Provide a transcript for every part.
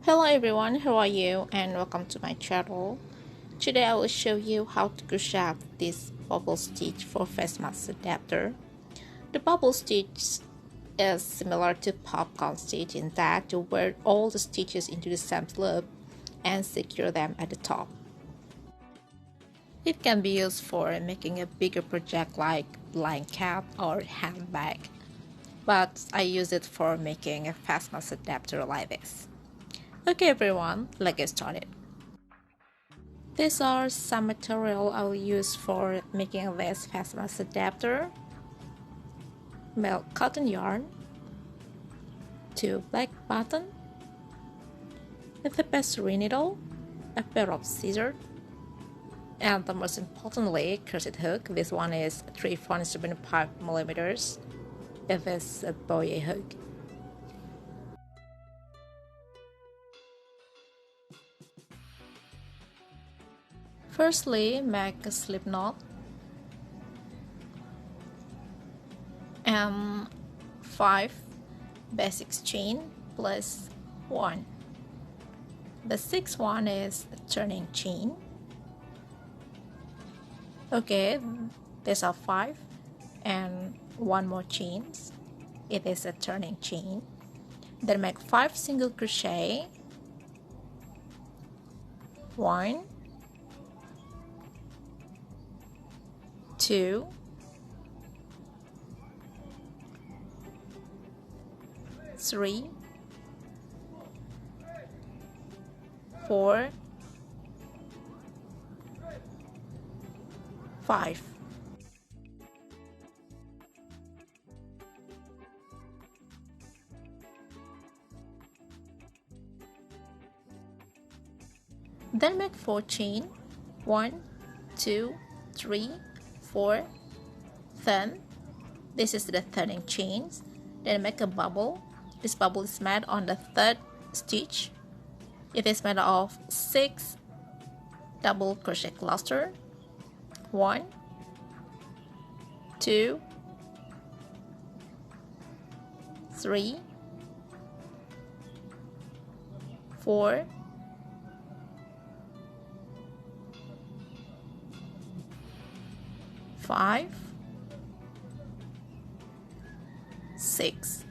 Hello everyone, how are you and welcome to my channel. Today I will show you how to crochet this bubble stitch for face mask adapter. The bubble stitch is similar to popcorn stitch in that you wear all the stitches into the same loop and secure them at the top. It can be used for making a bigger project like blanket or handbag, but I use it for making a face mask adapter like this. Okay everyone, let's get started. These are some material I will use for making this face mask adapter. Milk cotton yarn, 2 black button, a tapestry needle, a pair of scissors, and the most importantly, crochet hook. This one is 3.75 millimeters. It is a bowie hook. Firstly, make a slip knot and 5 basic chain plus 1. The 6th one is a turning chain. Okay, these are 5 and 1 more chains. It is a turning chain. Then make 5 single crochet, 1, 2, 3, 4, 5. Then make 4 chain, 1, 2, 3, 4. Then this is the turning chains. Then make a bubble. This bubble is made on the 3rd stitch. It is made of 6 double crochet cluster. 1, 2, 3, 4, 5, 6.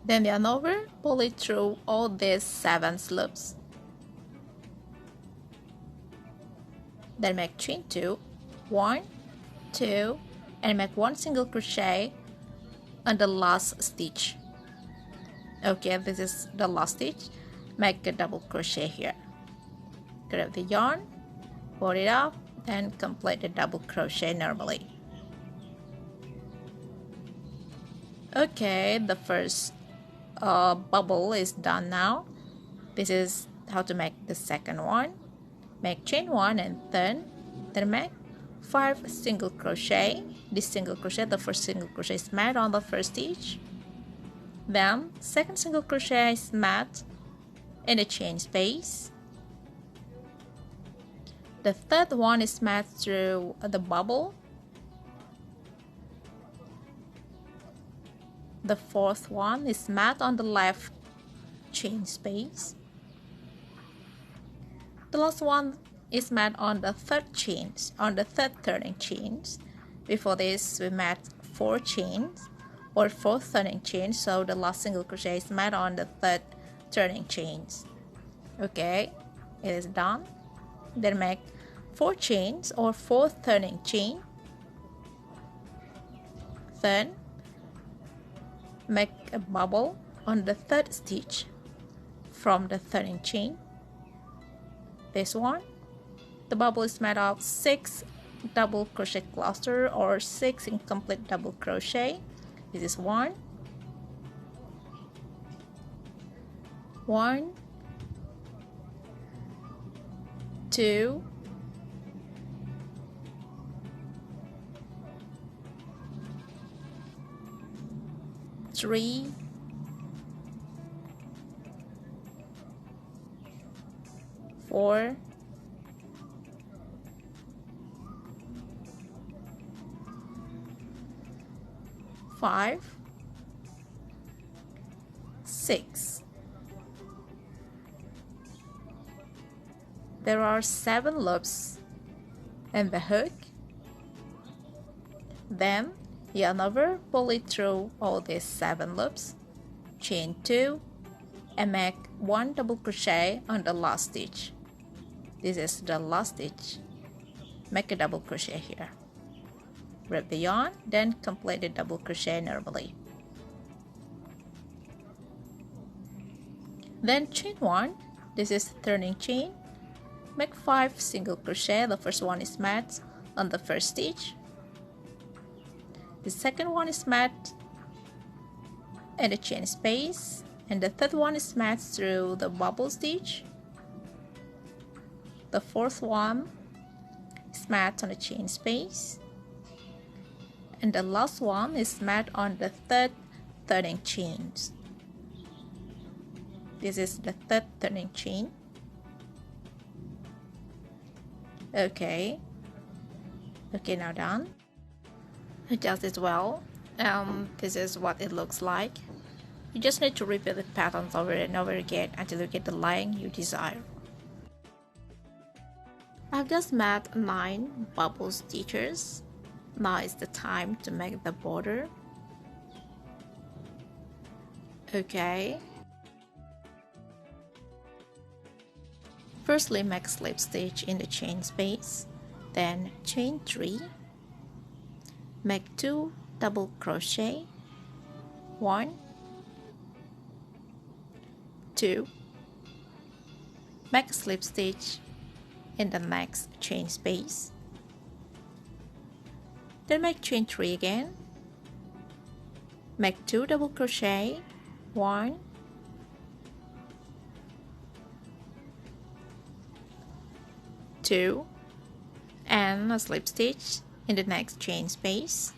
Then yarn over, pull it through all these 7 loops. Then make chain 2, 1, 2, and make 1 single crochet on the last stitch. Okay, this is the last stitch. Make a double crochet here. Grab the yarn, fold it up, and complete the double crochet normally. Okay, the first bubble is done now. This is how to make the second one. Make chain 1 and then make 5 single crochet. This single crochet, the first single crochet is made on the first stitch. Then second single crochet is made in the chain space. The third one is made through the bubble. The fourth one is made on the left chain space. The last one is made on the 3rd chains, on the 3rd turning chains. Before this, we made 4 chains or 4th turning chains, so the last single crochet is made on the 3rd turning chains. Okay, it is done. Then make 4 chains or 4th turning chain. Then make a bubble on the 3rd stitch from the turning chain. This one, the bubble is made of 6 double crochet cluster or 6 incomplete double crochet. This is 1, 2, 3, 4, 5, 6. There are 7 loops in the hook. Then yarn over, pull it through all these 7 loops, chain 2, and make 1 double crochet on the last stitch. This is the last stitch. Make a double crochet here. Rip the yarn, then complete the double crochet normally. Then chain 1. This is turning chain. Make 5 single crochet. The first one is mat on the first stitch. The second one is mat in the chain space, and the third one is mat through the bobble stitch. The fourth one is mat on the chain space, and the last one is mat on the third turning chains. This is the third turning chain. Okay, now done. Adjust it well. This is what it looks like. You just need to repeat the patterns over and over again until you get the line you desire. I've just made 9 bubble stitches. Now is the time to make the border. Okay. Firstly, make slip stitch in the chain space, then chain 3. Make 2 double crochet, 1, 2, make a slip stitch in the next chain space, then make chain 3 again, make 2 double crochet, 1, 2, and a slip stitch in the next chain space.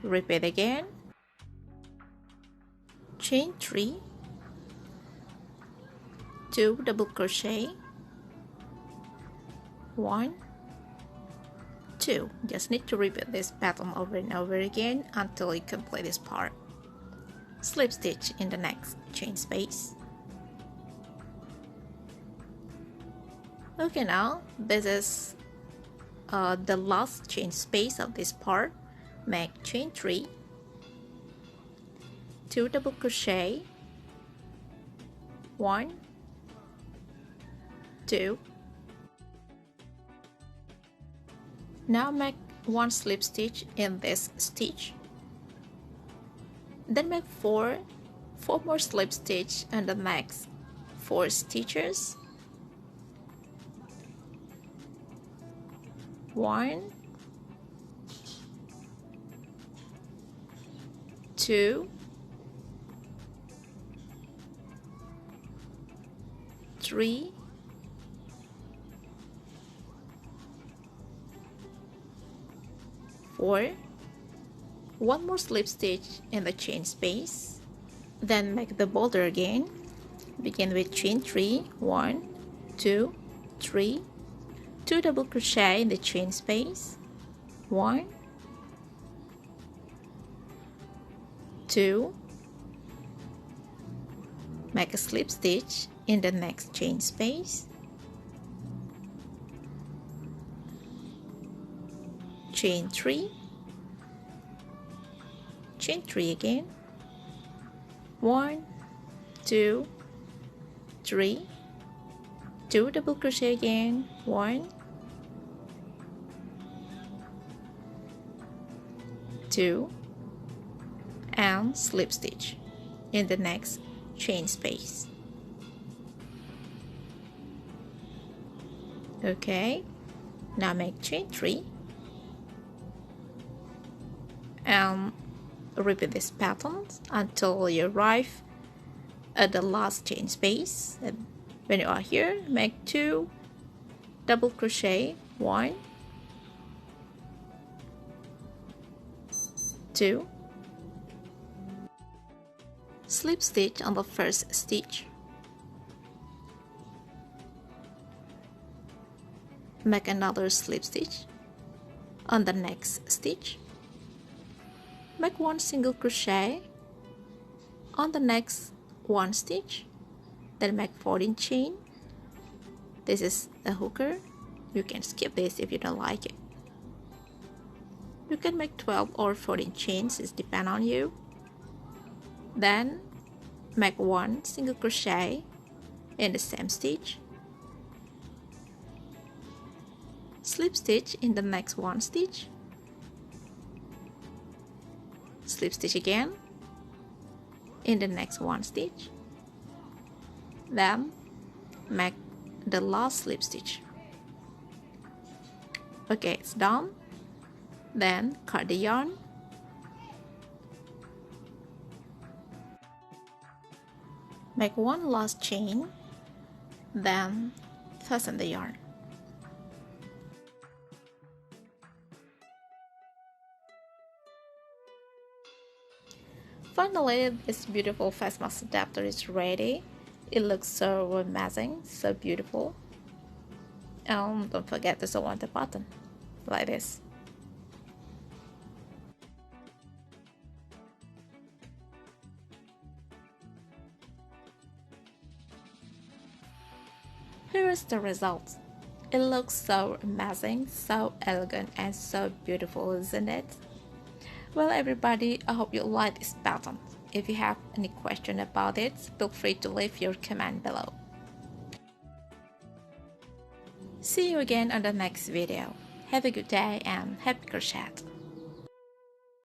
Repeat again, chain 3, 2 double crochet, 1, 2. Just need to repeat this pattern over and over again until you complete this part. Slip stitch in the next chain space. Okay, now this is the last chain space of this part. Make chain 3, 2 double crochet, 1, 2. Now make 1 slip stitch in this stitch. Then make 4 more slip stitch in the next 4 stitches. 1, 2, 3, 4. 1 more slip stitch in the chain space. Then make the border again. Begin with chain 3, 1, 2, 3, 2 double crochet in the chain space, 1, 2, make a slip stitch in the next chain space, chain 3, chain 3 again, 1, 2, 3, 2 double crochet again, 1, 2, and slip stitch in the next chain space. Okay, now make chain 3 and repeat this pattern until you arrive at the last chain space. And when you are here, make 2 double crochet, 1, 2, slip stitch on the first stitch, make another slip stitch on the next stitch, Make 1 single crochet on the next 1 stitch, then make 14 chain. This is a hooker. You can skip this if you don't like it. You can make 12 or 14 chains, it depends on you. Then make 1 single crochet in the same stitch, slip stitch in the next 1 stitch, slip stitch again in the next 1 stitch, then make the last slip stitch. Okay, it's done. Then cut the yarn. Make 1 last chain, then fasten the yarn. Finally, this beautiful face mask adapter is ready. It looks so amazing, so beautiful. And don't forget to sew on the button, like this. Here is the result. It looks so amazing, so elegant and so beautiful, isn't it? Well everybody, I hope you like this pattern. If you have any question about it, feel free to leave your comment below. See you again on the next video. Have a good day and happy crochet!